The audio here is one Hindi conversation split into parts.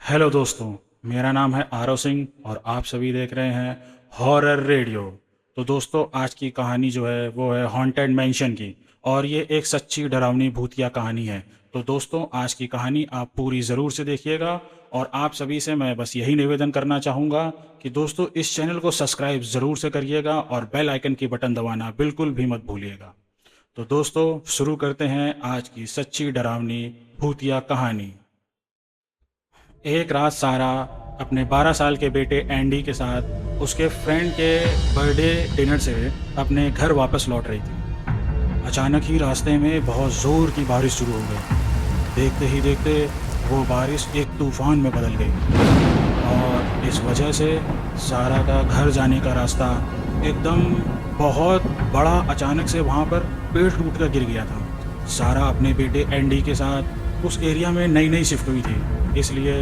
हेलो दोस्तों, मेरा नाम है आरव सिंह और आप सभी देख रहे हैं हॉरर रेडियो। तो दोस्तों, आज की कहानी जो है वो है हॉन्टेड मैंशन की, और ये एक सच्ची डरावनी भूतिया कहानी है। तो दोस्तों, आज की कहानी आप पूरी ज़रूर से देखिएगा। और आप सभी से मैं बस यही निवेदन करना चाहूँगा कि दोस्तों, इस चैनल को सब्सक्राइब ज़रूर से करिएगा और बेल आइकन की बटन दबाना बिल्कुल भी मत भूलिएगा। तो दोस्तों, शुरू करते हैं आज की सच्ची डरावनी भूतिया कहानी। एक रात सारा अपने 12 साल के बेटे एंडी के साथ उसके फ्रेंड के बर्थडे डिनर से अपने घर वापस लौट रही थी। अचानक ही रास्ते में बहुत ज़ोर की बारिश शुरू हो गई। देखते ही देखते वो बारिश एक तूफान में बदल गई, और इस वजह से सारा का घर जाने का रास्ता एकदम बहुत बड़ा अचानक से वहाँ पर पेड़ टूट कर गिर गया था। सारा अपने बेटे एंडी के साथ उस एरिया में नई नई शिफ्ट हुई थी, इसलिए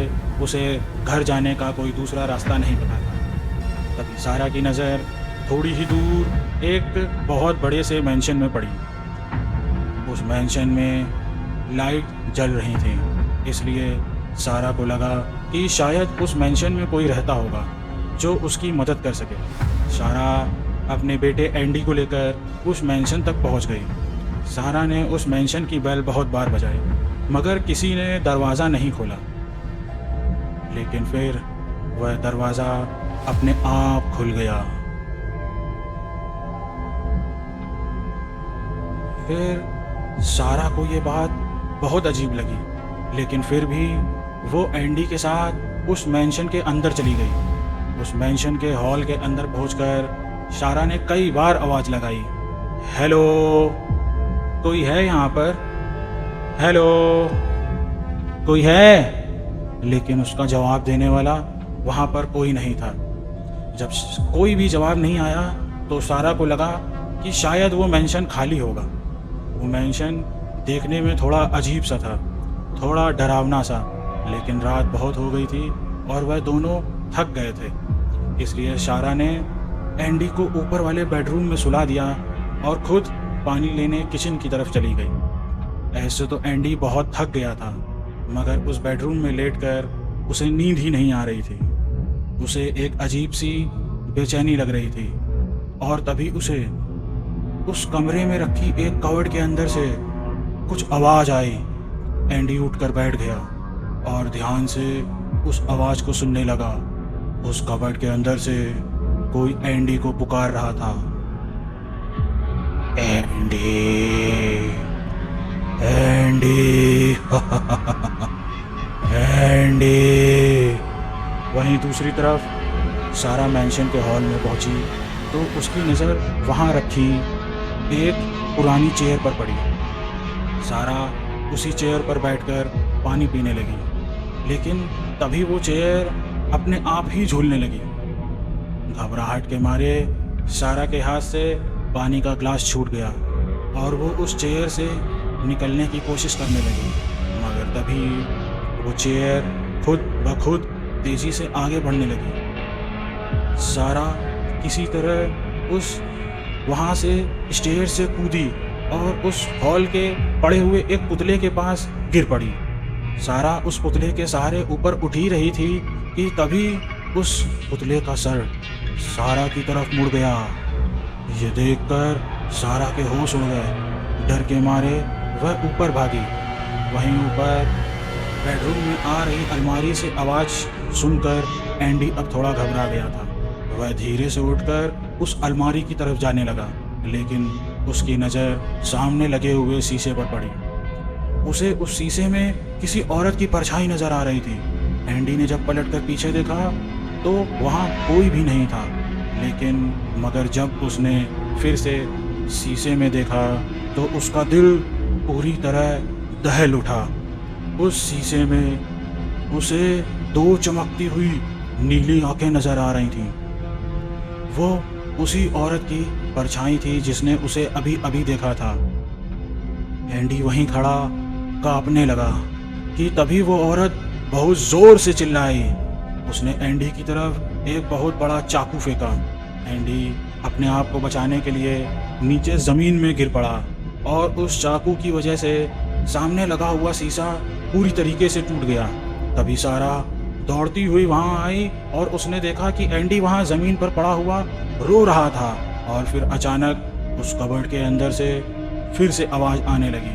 उसे घर जाने का कोई दूसरा रास्ता नहीं पता था। तभी सारा की नज़र थोड़ी ही दूर एक बहुत बड़े से मैंशन में पड़ी। उस मैंशन में लाइट जल रही थी, इसलिए सारा को लगा कि शायद उस मैंशन में कोई रहता होगा जो उसकी मदद कर सके। सारा अपने बेटे एंडी को लेकर उस मैंशन तक पहुंच गई। सारा ने उस मैंशन की बेल बहुत बार बजाई, मगर किसी ने दरवाज़ा नहीं खोला। लेकिन फिर वह दरवाज़ा अपने आप खुल गया। फिर सारा को ये बात बहुत अजीब लगी, लेकिन फिर भी वो एंडी के साथ उस मैंशन के अंदर चली गई। उस मैंशन के हॉल के अंदर पहुंचकर सारा ने कई बार आवाज़ लगाई, हेलो, कोई है यहाँ पर? हेलो, कोई है? लेकिन उसका जवाब देने वाला वहाँ पर कोई नहीं था। जब कोई भी जवाब नहीं आया तो सारा को लगा कि शायद वो मैंशन खाली होगा। वो मैंशन देखने में थोड़ा अजीब सा था, थोड़ा डरावना सा, लेकिन रात बहुत हो गई थी और वह दोनों थक गए थे। इसलिए सारा ने एंडी को ऊपर वाले बेडरूम में सुला दिया और खुद पानी लेने किचन की तरफ चली गई। ऐसे तो एंडी बहुत थक गया था, मगर उस बेडरूम में लेटकर उसे नींद ही नहीं आ रही थी। उसे एक अजीब सी बेचैनी लग रही थी, और तभी उसे उस कमरे में रखी एक कवर्ड के अंदर से कुछ आवाज़ आई। एंडी उठकर बैठ गया और ध्यान से उस आवाज़ को सुनने लगा। उस कवर्ड के अंदर से कोई एंडी को पुकार रहा था, एंडी, एंडी, एंडी। वहीं दूसरी तरफ सारा मैंशन के हॉल में पहुंची तो उसकी नज़र वहां रखी एक पुरानी चेयर पर पड़ी। सारा उसी चेयर पर बैठकर पानी पीने लगी, लेकिन तभी वो चेयर अपने आप ही झूलने लगी। घबराहट के मारे सारा के हाथ से पानी का ग्लास छूट गया और वो उस चेयर से निकलने की कोशिश करने लगी, मगर तभी वो चेयर खुद ब खुद तेज़ी से आगे बढ़ने लगी। सारा किसी तरह उस वहाँ से स्टेयर से कूदी और उस हॉल के पड़े हुए एक पुतले के पास गिर पड़ी। सारा उस पुतले के सहारे ऊपर उठ ही रही थी कि तभी उस पुतले का सर सारा की तरफ मुड़ गया। ये देखकर सारा के होश उड़ गए। डर के मारे वह ऊपर भागी। वहीं ऊपर बेडरूम में आ रही अलमारी से आवाज़ सुनकर एंडी अब थोड़ा घबरा गया था। वह धीरे से उठकर उस अलमारी की तरफ जाने लगा, लेकिन उसकी नज़र सामने लगे हुए शीशे पर पड़ी। उसे उस शीशे में किसी औरत की परछाई नज़र आ रही थी। एंडी ने जब पलटकर पीछे देखा तो वहाँ कोई भी नहीं था, लेकिन मगर जब उसने फिर से शीशे में देखा तो उसका दिल पूरी तरह दहल उठा। उस शीशे में उसे दो चमकती हुई नीली आंखें नज़र आ रही थीं। वो उसी औरत की परछाई थी जिसने उसे अभी अभी देखा था। एंडी वहीं खड़ा कांपने लगा कि तभी वो औरत बहुत ज़ोर से चिल्लाई। उसने एंडी की तरफ एक बहुत बड़ा चाकू फेंका। एंडी अपने आप को बचाने के लिए नीचे ज़मीन में गिर पड़ा और उस चाकू की वजह से सामने लगा हुआ शीशा पूरी तरीके से टूट गया। तभी सारा दौड़ती हुई वहां आई और उसने देखा कि एंडी वहां जमीन पर पड़ा हुआ रो रहा था। और फिर अचानक उस कबर्ड के अंदर से फिर से आवाज आने लगी,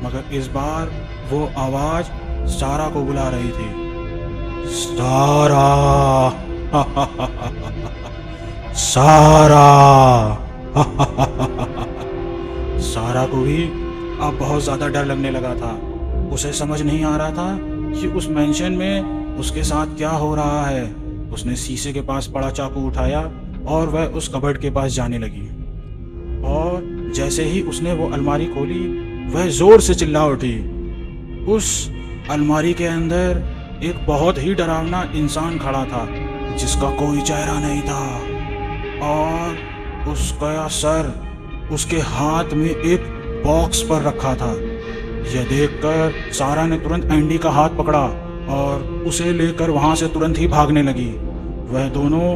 मगर इस बार वो आवाज सारा को बुला रही थी। सारा सारा सारा को भी अब बहुत ज्यादा डर लगने लगा था। उसे समझ नहीं आ रहा था कि उस मेंशन में उसके साथ क्या हो रहा है। उसने शीशे के पास पड़ा चाकू उठाया और वह उस कबर्ड के पास जाने लगी। और जैसे ही उसने वो अलमारी खोली, वह जोर से चिल्ला उठी। उस अलमारी के अंदर एक बहुत ही डरावना इंसान खड़ा था, जिसका कोई चेहरा नहीं था और उसका सर उसके हाथ में एक बॉक्स पर रखा था। यह देखकर सारा ने तुरंत एंडी का हाथ पकड़ा और उसे लेकर वहां से तुरंत ही भागने लगी। वह दोनों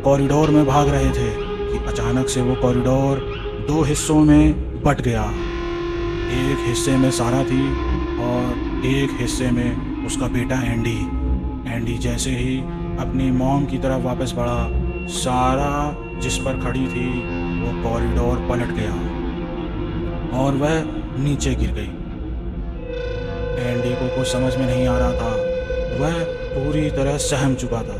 कॉरिडोर में भाग रहे थे कि अचानक से वो कॉरिडोर दो हिस्सों में बट गया। एक हिस्से में सारा थी और एक हिस्से में उसका बेटा एंडी। एंडी जैसे ही अपनी मॉम की तरफ वापस बढ़ा, सारा जिस पर खड़ी थी वो कॉरिडोर पलट गया और वह नीचे गिर गई। एंडी को कुछ समझ में नहीं आ रहा था, वह पूरी तरह सहम चुका था,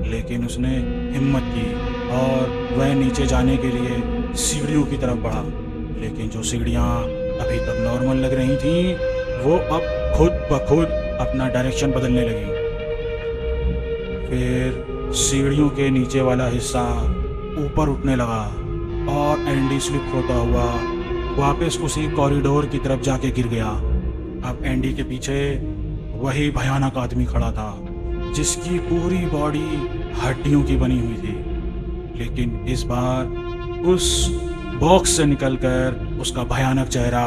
लेकिन उसने हिम्मत की और वह नीचे जाने के लिए सीढ़ियों की तरफ बढ़ा। लेकिन जो सीढ़ियाँ अभी तक नॉर्मल लग रही थीं, वो अब खुद ब खुद अपना डायरेक्शन बदलने लगी। फिर सीढ़ियों के नीचे वाला हिस्सा ऊपर उठने लगा और एंडी स्लिप होता हुआ वापस उसी कॉरिडोर की तरफ जाके गिर गया। अब एंडी के पीछे वही भयानक आदमी खड़ा था, जिसकी पूरी बॉडी हड्डियों की बनी हुई थी, लेकिन इस बार उस बॉक्स से निकलकर उसका भयानक चेहरा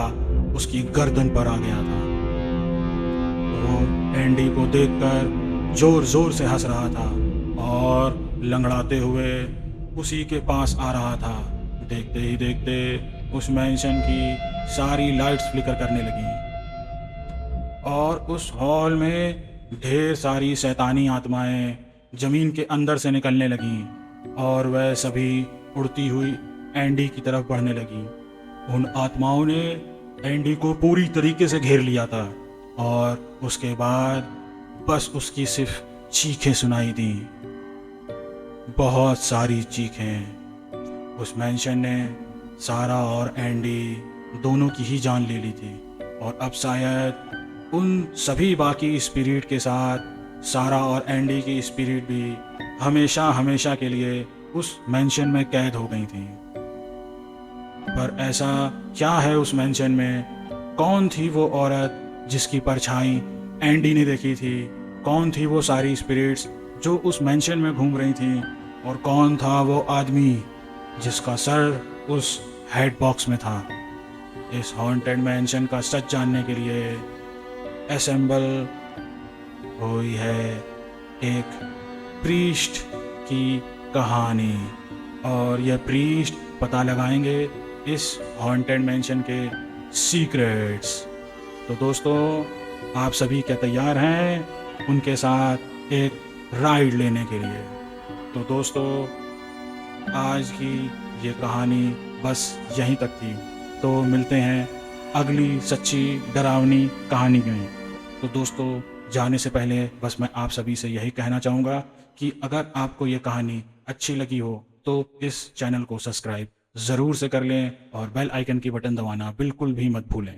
उसकी गर्दन पर आ गया था। वो एंडी को देखकर जोर जोर से हंस रहा था और लंगड़ाते हुए उसी के पास आ रहा था। देखते ही देखते उस मैंशन की सारी लाइट्स फ्लिकर करने लगी और उस हॉल में ढेर सारी शैतानी आत्माएं जमीन के अंदर से निकलने लगीं और वह सभी उड़ती हुई एंडी की तरफ बढ़ने लगीं। उन आत्माओं ने एंडी को पूरी तरीके से घेर लिया था और उसके बाद बस उसकी सिर्फ चीखें सुनाई दी, बहुत सारी चीखें। उस मैंशन ने सारा और एंडी दोनों की ही जान ले ली थी और अब शायद उन सभी बाकी स्पिरिट के साथ सारा और एंडी की स्पिरिट भी हमेशा हमेशा के लिए उस मैंशन में कैद हो गई थी। पर ऐसा क्या है उस मैंशन में? कौन थी वो औरत जिसकी परछाई एंडी ने देखी थी? कौन थी वो सारी स्पिरिट्स जो उस मैंशन में घूम रही थी? और कौन था वो आदमी जिसका सर उस हेड बॉक्स में था? इस हॉन्टेड मैंशन का सच जानने के लिए असेंबल हुई है एक प्रीस्ट की कहानी और यह प्रीस्ट पता लगाएंगे इस हॉन्टेड मैंशन के सीक्रेट्स। तो दोस्तों, आप सभी क्या तैयार हैं उनके साथ एक राइड लेने के लिए? तो दोस्तों, आज की ये कहानी बस यहीं तक थी। तो मिलते हैं अगली सच्ची डरावनी कहानी में। तो दोस्तों, जाने से पहले बस मैं आप सभी से यही कहना चाहूँगा कि अगर आपको ये कहानी अच्छी लगी हो तो इस चैनल को सब्सक्राइब ज़रूर से कर लें और बेल आइकन की बटन दबाना बिल्कुल भी मत भूलें।